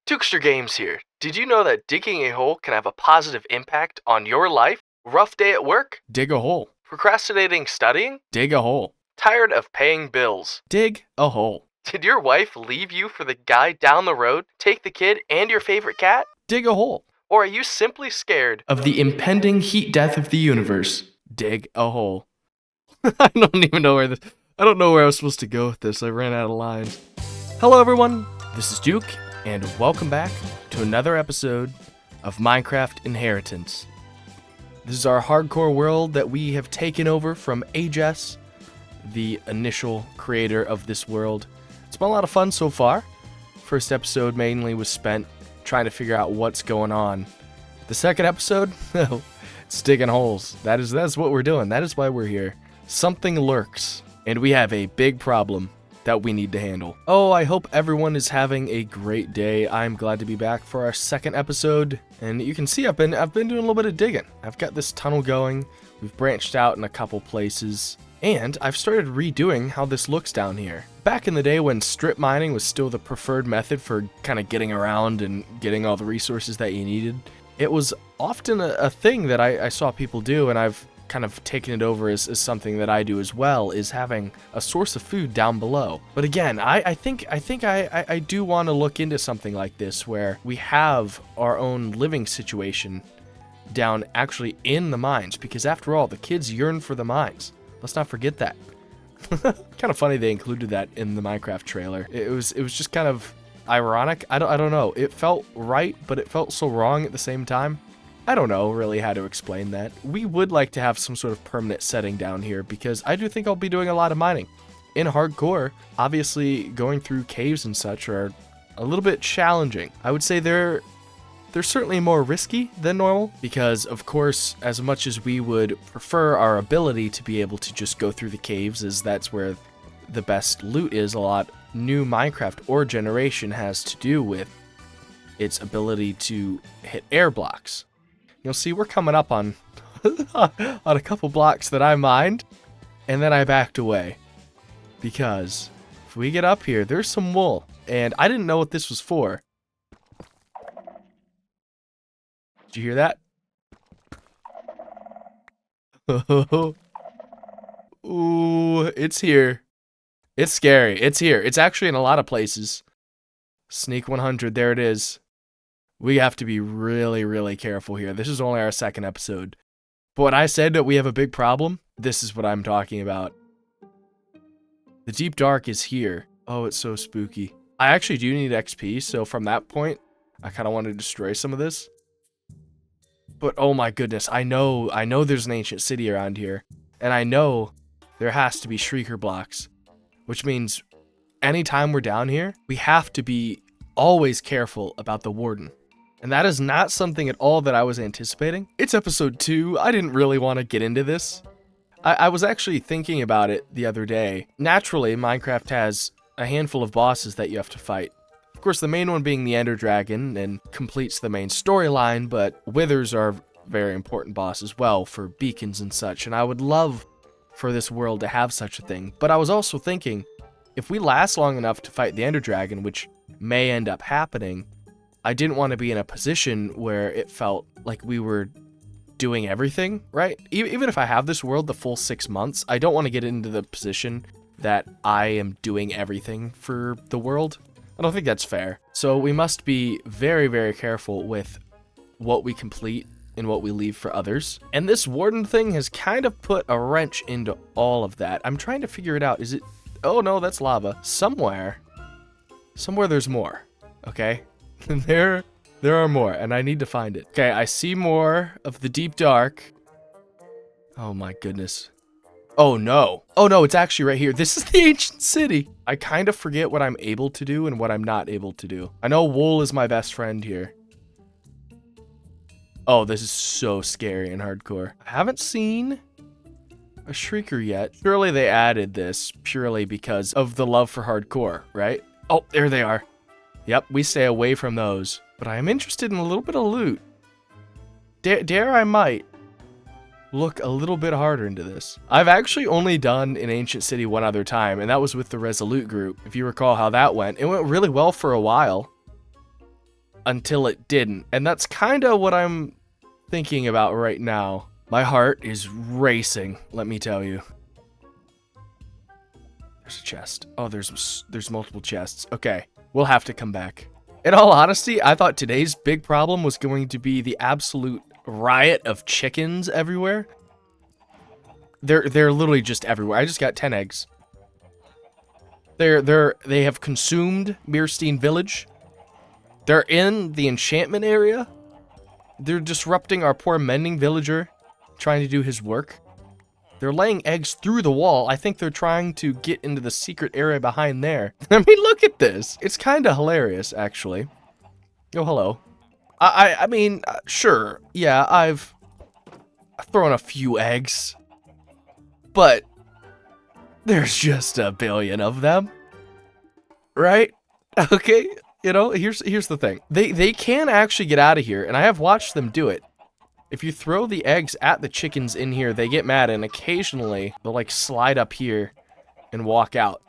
Tukester Games here. Did you know that digging a hole can have a positive impact on your life? Rough day at work? Dig a hole. Procrastinating studying? Dig a hole. Tired of paying bills? Dig a hole. Did your wife leave you for the guy down the road, take the kid and your favorite cat? Dig a hole. Or are you simply scared Of the impending heat death of the universe. Dig a hole. I don't know where I was supposed to go with this. I ran out of lines. Hello everyone, this is Duke, and welcome back to another episode of Minecraft Inheritors. This is our hardcore world that we have taken over from Adriel, the initial creator of this world. It's been a lot of fun so far. First episode mainly was spent trying to figure out what's going on. The second episode, it's digging holes. That's what we're doing. That is why we're here. Something lurks, and we have a big problem that we need to handle. Oh, I hope everyone is having a great day. I'm glad to be back for our second episode, and you can see I've been doing a little bit of digging. I've got this tunnel going. We've branched out in a couple places, and I've started redoing how this looks down here. Back in the day when strip mining was still the preferred method for kind of getting around and getting all the resources that you needed, it was often a thing that I saw people do, and I've kind of taken it over as something that I do as well, is having a source of food down below. But again, I think I do want to look into something like this where we have our own living situation down actually in the mines, because after all, the kids yearn for the mines. Let's not forget that. Kind of funny they included that in the Minecraft trailer. It was just kind of ironic. I don't know. It felt right, but it felt so wrong at the same time. I don't know really how to explain that. We would like to have some sort of permanent setting down here, because I do think I'll be doing a lot of mining. In hardcore, obviously going through caves and such are a little bit challenging. I would say they're certainly more risky than normal, because of course, as much as we would prefer our ability to be able to just go through the caves, as that's where the best loot is, a lot new Minecraft ore generation has to do with its ability to hit air blocks. You'll see we're coming up on a couple blocks that I mined, and then I backed away, because if we get up here, there's some wool, and I didn't know what this was for. Did you hear that? Ooh, it's here. It's scary. It's here. It's actually in a lot of places. Sneak 100, there it is. We have to be really, really careful here. This is only our second episode. But when I said that we have a big problem, this is what I'm talking about. The deep dark is here. Oh, it's so spooky. I actually do need XP, so from that point, I kind of want to destroy some of this. But oh my goodness, I know there's an ancient city around here. And I know there has to be shrieker blocks. Which means anytime we're down here, we have to be always careful about the warden. And that is not something at all that I was anticipating. It's episode 2. I didn't really want to get into this. I was actually thinking about it the other day. Naturally, Minecraft has a handful of bosses that you have to fight. Of course, the main one being the Ender Dragon and completes the main storyline, but Withers are a very important boss as well for beacons and such. And I would love for this world to have such a thing. But I was also thinking, if we last long enough to fight the Ender Dragon, which may end up happening, I didn't want to be in a position where it felt like we were doing everything, right? Even if I have this world the full 6 months, I don't want to get into the position that I am doing everything for the world. I don't think that's fair. So we must be very, very careful with what we complete and what we leave for others. And this warden thing has kind of put a wrench into all of that. I'm trying to figure it out. Is it... Oh no, that's lava. Somewhere there's more, okay? There are more, and I need to find it. Okay, I see more of the deep dark. Oh my goodness. Oh no, it's actually right here. This is the ancient city. I kind of forget what I'm able to do and what I'm not able to do. I know wool is my best friend here. Oh, this is so scary and hardcore. I haven't seen a shrieker yet. Surely they added this purely because of the love for hardcore, right? Oh, there they are. Yep, we stay away from those. But I am interested in a little bit of loot. Dare I might look a little bit harder into this. I've actually only done an ancient city one other time, and that was with the Resolute group. If you recall how that went, it went really well for a while. until it didn't. And that's kind of what I'm thinking about right now. My heart is racing, let me tell you. There's a chest. Oh, there's multiple chests. Okay, we'll have to come back. In all honesty, I thought today's big problem was going to be the absolute riot of chickens everywhere. They're literally just everywhere. I just got 10 eggs. They have consumed Mirstein Village. They're in the enchantment area. They're disrupting our poor mending villager, trying to do his work. They're laying eggs through the wall. I think they're trying to get into the secret area behind there. I mean, look at this. It's kind of hilarious, actually. Oh, hello. I mean, sure. Yeah, I've thrown a few eggs. But there's just a billion of them. Right? Okay. You know, here's the thing. They can actually get out of here, and I have watched them do it. If you throw the eggs at the chickens in here, they get mad, and occasionally they'll like slide up here and walk out.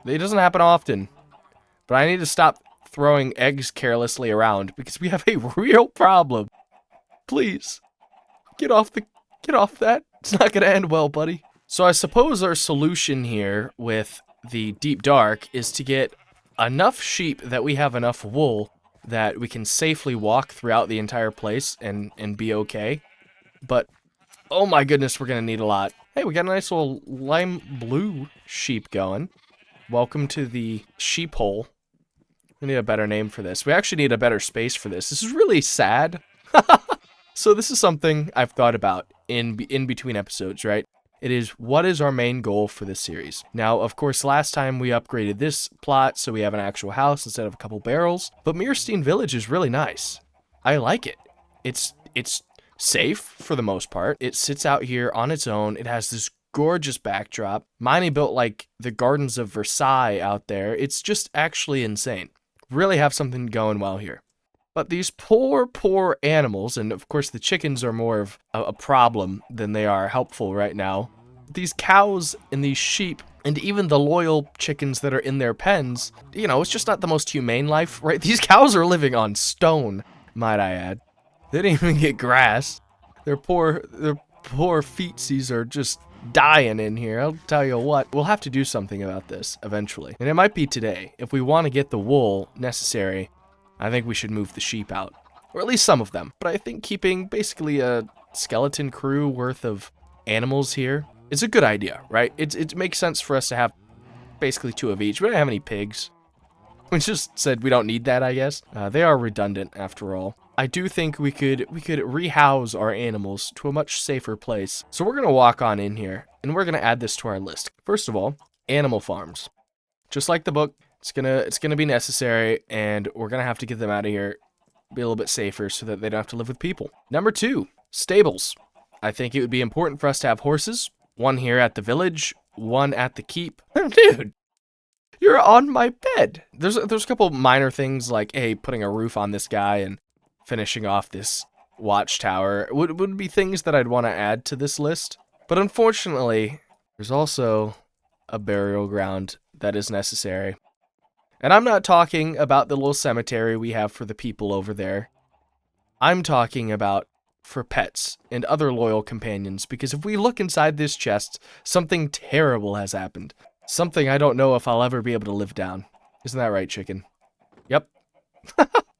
It doesn't happen often, but I need to stop throwing eggs carelessly around because we have a real problem. Please, get off that. It's not gonna end well, buddy. So I suppose our solution here with the deep dark is to get enough sheep that we have enough wool that we can safely walk throughout the entire place and be okay. But, oh my goodness, we're gonna need a lot. Hey, we got a nice little lime blue sheep going. Welcome to the sheep hole. We need a better name for this. We actually need a better space for this. This is really sad. So this is something I've thought about in between episodes, right? It is, what is our main goal for this series? Now, of course, last time we upgraded this plot, so we have an actual house instead of a couple barrels. But Mirstein Village is really nice. I like it. It's safe for the most part. It sits out here on its own. It has this gorgeous backdrop. Miney built like the Gardens of Versailles out there. It's just actually insane. Really have something going well here. But these poor animals, and of course the chickens are more of a problem than they are helpful right now. These cows and these sheep, and even the loyal chickens that are in their pens, you know, it's just not the most humane life, right? These cows are living on stone, might I add. They didn't even get grass. Their poor feetsies are just dying in here. I'll tell you what, we'll have to do something about this eventually. And it might be today. If we want to get the wool necessary, I think we should move the sheep out, or at least some of them. But I think keeping basically a skeleton crew worth of animals here is a good idea, right? It makes sense for us to have basically 2 of each. We don't have any pigs. We just said we don't need that, I guess. They are redundant after all. I do think we could rehouse our animals to a much safer place. So we're gonna walk on in here, and we're gonna add this to our list. First of all, animal farms. Just like the book. It's gonna be necessary, and we're gonna have to get them out of here, be a little bit safer so that they don't have to live with people. Number 2, stables. I think it would be important for us to have horses. 1 here at the village, 1 at the keep. Dude, you're on my bed. There's a couple minor things like, hey, putting a roof on this guy and finishing off this watchtower would be things that I'd want to add to this list. But unfortunately, there's also a burial ground that is necessary. And I'm not talking about the little cemetery we have for the people over there. I'm talking about for pets and other loyal companions, because if we look inside this chest, something terrible has happened. Something I don't know if I'll ever be able to live down. Isn't that right, chicken? Yep.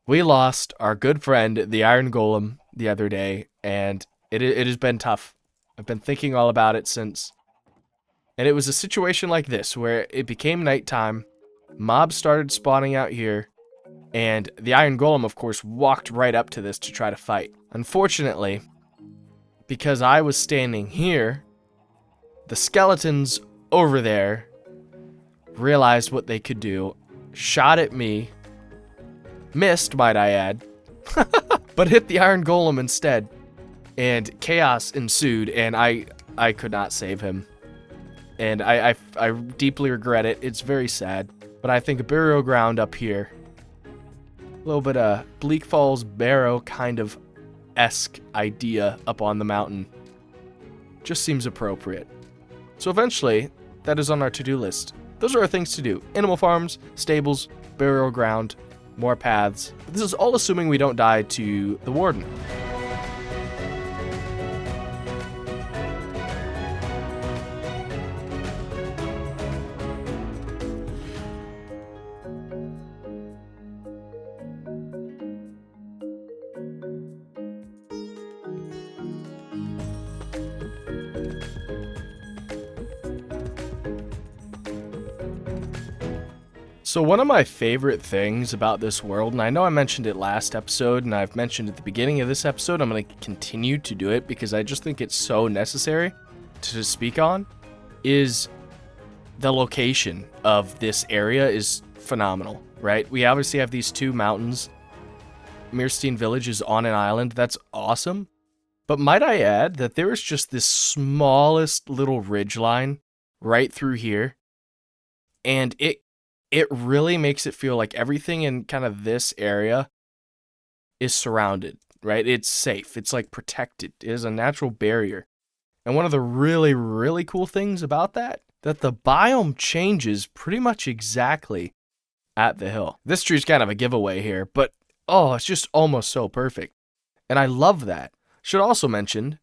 We lost our good friend, the Iron Golem, the other day, and it has been tough. I've been thinking all about it since. And it was a situation like this, where it became nighttime. Mobs started spawning out here, and the Iron Golem, of course, walked right up to this to try to fight. Unfortunately, because I was standing here, the skeletons over there realized what they could do, shot at me, missed, might I add, but hit the Iron Golem instead, and chaos ensued, and I could not save him. And I deeply regret it. It's very sad. But I think a burial ground up here, a little bit of Bleak Falls Barrow kind of esque idea up on the mountain, just seems appropriate. So eventually, that is on our to-do list. Those are our things to do. Animal farms, stables, burial ground, more paths. But this is all assuming we don't die to the warden. So one of my favorite things about this world, and I know I mentioned it last episode, and I've mentioned at the beginning of this episode, I'm going to continue to do it because I just think it's so necessary to speak on, is the location of this area is phenomenal, right? We obviously have these two mountains. Mirstein Village is on an island. That's awesome. But might I add that there is just this smallest little ridge line right through here, and it really makes it feel like everything in kind of this area is surrounded, right? It's safe. It's like protected. It is a natural barrier. And one of the really, really cool things about that the biome changes pretty much exactly at the hill. This tree's kind of a giveaway here, but oh, it's just almost so perfect. And I love that. Should also mention,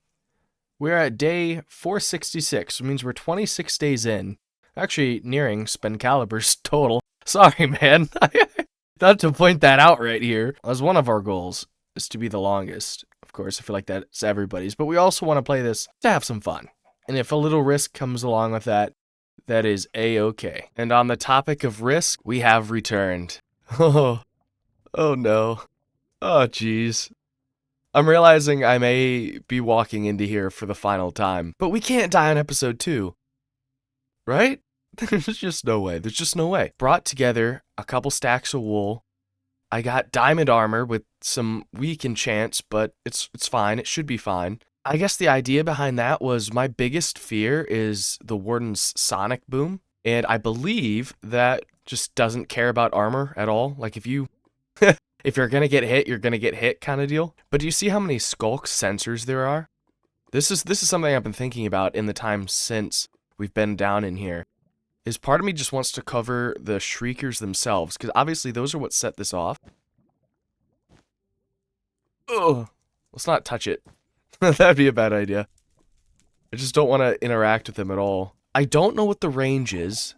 we're at day 466, which means we're 26 days in. Actually, nearing Spencalibur's total. Sorry, man. Not to point that out right here. As one of our goals is to be the longest. Of course, I feel like that's everybody's. But we also want to play this to have some fun. And if a little risk comes along with that, that is A-okay. And on the topic of risk, we have returned. Oh no. Oh, jeez. I'm realizing I may be walking into here for the final time. But we can't die on episode 2. Right? There's just no way. There's just no way. Brought together a couple stacks of wool. I got diamond armor with some weak enchants, but it's fine. It should be fine. I guess the idea behind that was my biggest fear is the warden's sonic boom. And I believe that just doesn't care about armor at all. Like if you... if you're going to get hit, you're going to get hit kind of deal. But do you see how many skulk sensors there are? This is something I've been thinking about in the time since we've been down in here. Is part of me just wants to cover the shriekers themselves, because obviously those are what set this off. Ugh. Let's not touch it. That'd be a bad idea. I just don't want to interact with them at all. I don't know what the range is.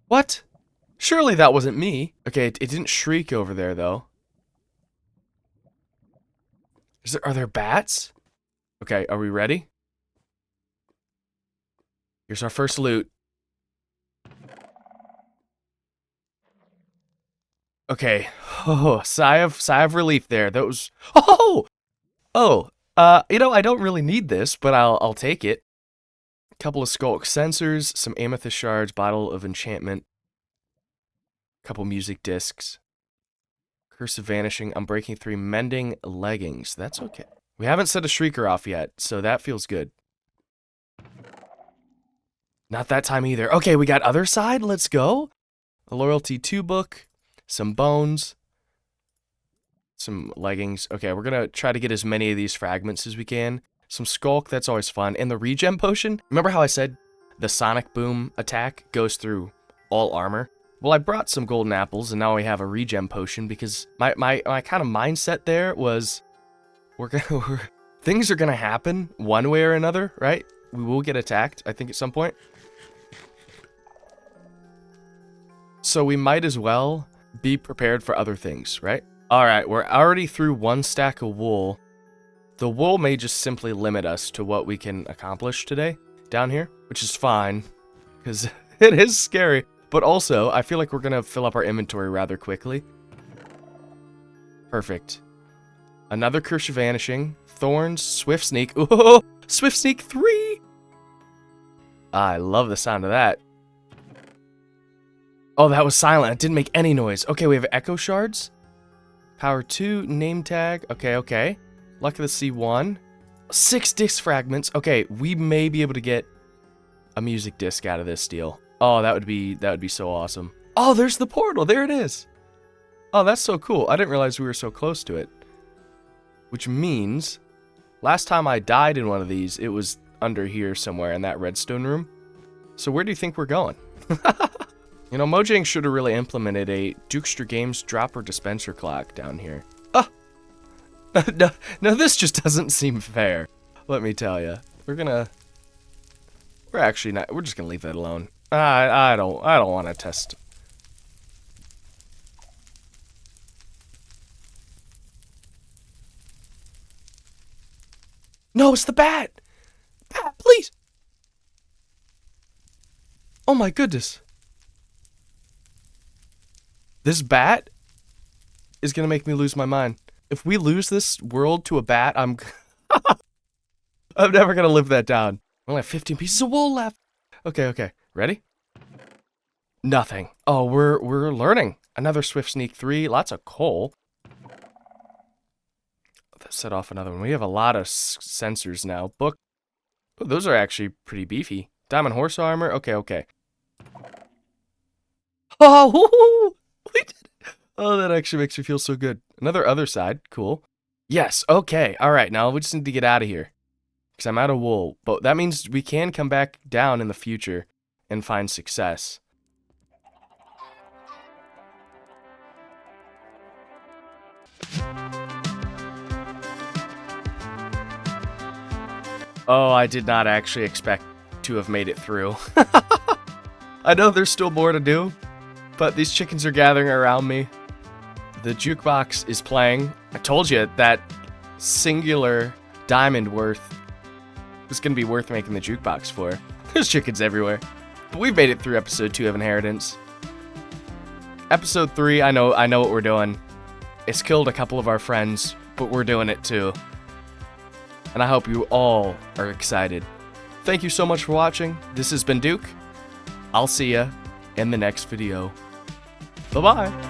What? Surely that wasn't me. Okay, it didn't shriek over there, though. Are there bats? Okay, are we ready? Here's our first loot. Okay. Oh, sigh of relief there. That was... you know, I don't really need this, but I'll take it. A couple of skulk sensors, some amethyst shards, bottle of enchantment, a couple music discs, curse of vanishing, unbreaking 3, mending leggings. That's okay. We haven't set a shrieker off yet, so that feels good. Not that time either. Okay, we got other side. Let's go. A loyalty 2 book, some bones, some leggings. Okay, we're gonna try to get as many of these fragments as we can. Some skulk, that's always fun. And the regen potion. Remember how I said the sonic boom attack goes through all armor? Well, I brought some golden apples, and now we have a regen potion because my kind of mindset there was things are gonna happen one way or another, right? We will get attacked, I think, at some point. So we might as well be prepared for other things, right? All right, we're already through 1 stack of wool. The wool may just simply limit us to what we can accomplish today down here, which is fine, because it is scary. But also, I feel like we're going to fill up our inventory rather quickly. Perfect. Another Curse of Vanishing, Thorns, Swift Sneak. Oh, Swift Sneak 3! I love the sound of that. Oh, that was silent. It didn't make any noise. Okay, we have Echo Shards. Power 2, Name Tag. Okay. Luck of the Sea 1. 6 disc fragments. Okay, we may be able to get a music disc out of this deal. Oh, that would be so awesome. Oh, there's the portal. There it is. Oh, that's so cool. I didn't realize we were so close to it. Which means, last time I died in one of these, it was under here somewhere in that redstone room. So where do you think we're going? You know, Mojang should have really implemented a Dukester Games dropper dispenser clock down here. Oh! No, this just doesn't seem fair. Let me tell you. We're actually not, we're just gonna leave that alone. I don't want to test. No, it's the bat! Bat, please! Oh my goodness. This bat is gonna make me lose my mind. If we lose this world to a bat, I'm never gonna live that down. I only have 15 pieces of wool left. Okay. Ready? Nothing. Oh, we're learning. Another swift sneak 3, lots of coal. Let's set off another one. We have a lot of sensors now. Book. Oh, those are actually pretty beefy. Diamond horse armor. Okay. Oh, we did it. Oh, that actually makes me feel so good. Another other side. Cool. Yes. Okay. All right. Now we just need to get out of here because I'm out of wool. But that means we can come back down in the future and find success. Oh, I did not actually expect to have made it through. I know there's still more to do, but these chickens are gathering around me. The jukebox is playing. I told you that singular diamond worth was going to be worth making the jukebox for. There's chickens everywhere. But we've made it through episode 2 of Inheritors. Episode 3, I know what we're doing. It's killed a couple of our friends, but we're doing it too. And I hope you all are excited. Thank you so much for watching. This has been Duke. I'll see ya in the next video. Bye-bye.